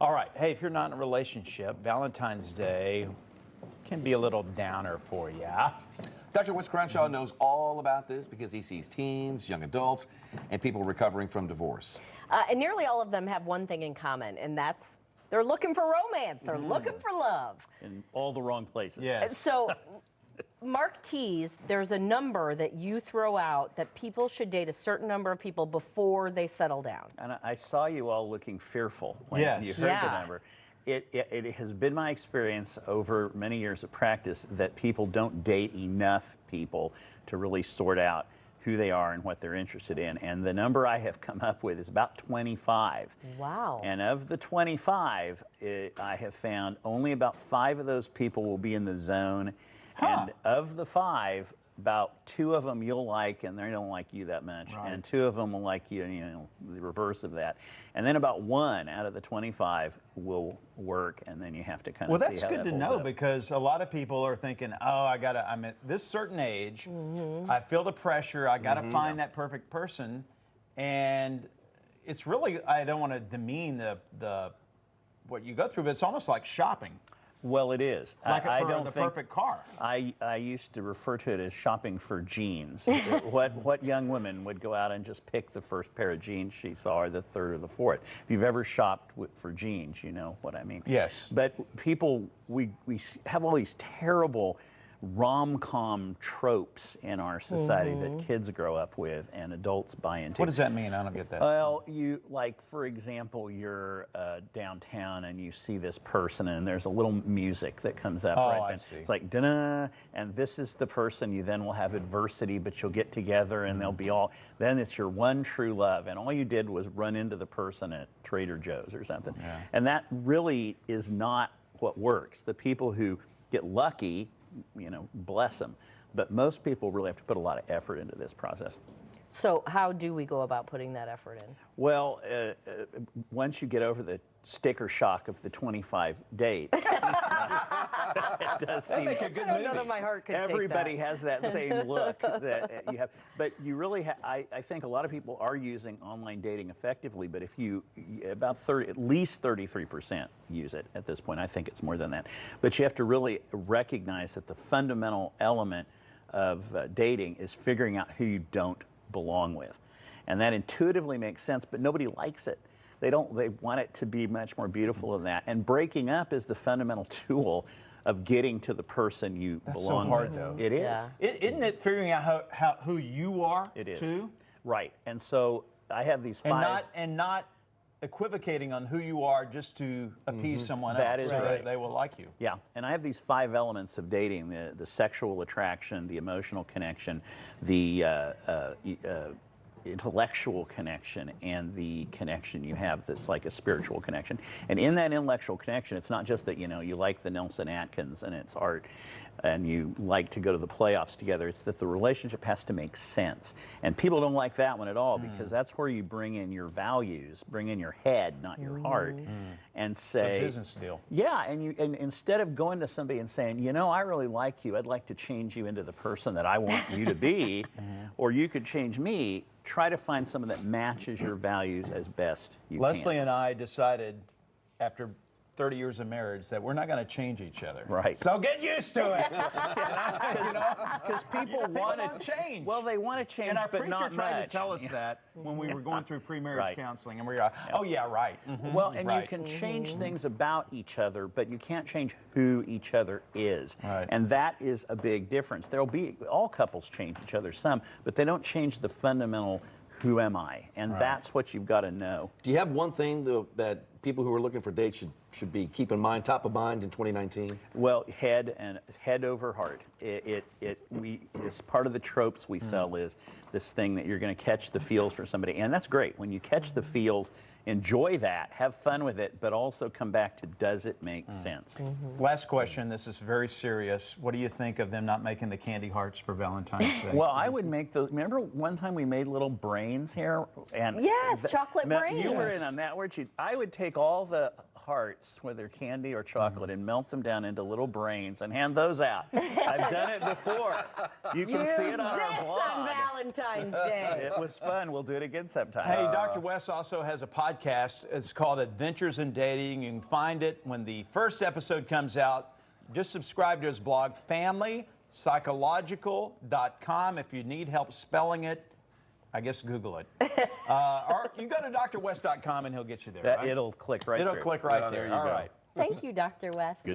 All right. Hey, if you're not in a relationship, Valentine's Day can be a little downer for you. Dr. Wes Crenshaw knows all about this because he sees teens, young adults, and people recovering from divorce. And nearly all of them have one thing in common, and that's they're looking for romance. They're looking for love. In all the wrong places. Yes. So, Mark teased, there's a number that you throw out that people should date a certain number of people before they settle down. And I saw you all looking fearful when Yes. you heard the number. It has been my experience over many years of practice that people don't date enough people to really sort out who they are and what they're interested in. And the number I have come up with is about 25. Wow. And of the 25, I have found only about 5 of those people will be in the zone. And of the 5, about 2 of them you'll like, and they don't like you that much. Right. And 2 of them will like you, the reverse of that. And then about 1 out of the 25 will work, and then you have to kind of see how that Well, that's good to know because a lot of people are thinking, oh, I'm at this certain age, I feel the pressure, I got to find that perfect person. And it's really, I don't want to demean the what you go through, but it's almost like shopping. Well, it is. Like I for don't the think, perfect car. I used to refer to it as shopping for jeans. what young woman would go out and just pick the first pair of jeans she saw, or the third or the fourth? If you've ever shopped for jeans, you know what I mean. Yes. But people, we have all these terrible rom-com tropes in our society that kids grow up with and adults buy into. What does that mean? I don't get that. Well, for example, you're downtown and you see this person and there's a little music that comes up right I then. see. It's like, da-na, and this is the person. You then will have adversity, but you'll get together and they'll be all, then it's your one true love. And all you did was run into the person at Trader Joe's or something. Yeah. And that really is not what works. The people who get lucky, bless them. But most people really have to put a lot of effort into this process. So how do we go about putting that effort in? Well, once you get over the sticker shock of the 25 dates, it does seem make a good I don't know that my heart could everybody take that. has that same look that you have. But you really, I think a lot of people are using online dating effectively. But if at least 33% use it at this point. I think it's more than that. But you have to really recognize that the fundamental element of dating is figuring out who you don't belong with. And that intuitively makes sense, but nobody likes it. They want it to be much more beautiful than that. And breaking up is the fundamental tool of getting to the person you belong so hard, with. though. It is. Yeah. Isn't it figuring out who you are, It is. too? Right. And so I have these 5. And not equivocating on who you are just to appease someone else. That is so right. They will like you. Yeah, and I have these 5 elements of dating: the sexual attraction, the emotional connection, the intellectual connection, and the connection you have that's like a spiritual connection. And in that intellectual connection, it's not just that you like the Nelson Atkins and it's art and you like to go to the playoffs together. It's that the relationship has to make sense. And people don't like that one at all because that's where you bring in your values, bring in your head, not your heart, and say, It's a business deal. yeah, and instead of going to somebody and saying, I really like you, I'd like to change you into the person that I want you to be, or you could change me, try to find someone that matches your values as best you Leslie can. and I decided after 30 years of marriage that we're not going to change each other. Right. So get used to it. Because people want don't change. Well, they want to change, And our but preacher not tried much. to tell us that when we were going through pre-marriage Right. counseling, and we were like, oh yeah, right. Well, and right. you can change things about each other, but you can't change who each other is. Right. And that is a big difference. All couples change each other some, but they don't change the fundamental who am I? And that's what you've got to know. Do you have one thing that people who are looking for dates should be keep in mind, top of mind in 2019? Well, head over heart. It's part of the tropes we sell is this thing that you're going to catch the feels for somebody, and that's great. When you catch the feels, enjoy that, have fun with it, but also come back to does it make sense? Last question. This is very serious. What do you think of them not making the candy hearts for Valentine's Day? Well, I would make those. Remember one time we made little brains here, and Yes, chocolate brains. You were in on that, weren't you? I would take all the hearts, whether candy or chocolate, and melt them down into little brains and hand those out. I've done it before. You can see it on our This blog. on Valentine's Day. It was fun. We'll do it again sometime. Hey, Dr. West also has a podcast. It's called Adventures in Dating. You can find it when the first episode comes out. Just subscribe to his blog, familypsychological.com. If you need help spelling it, I guess Google it. Or you go to drwest.com and he'll get you there. Right? It'll click right It'll through. click right Oh, there. there you All go. right. Thank you, Dr. West.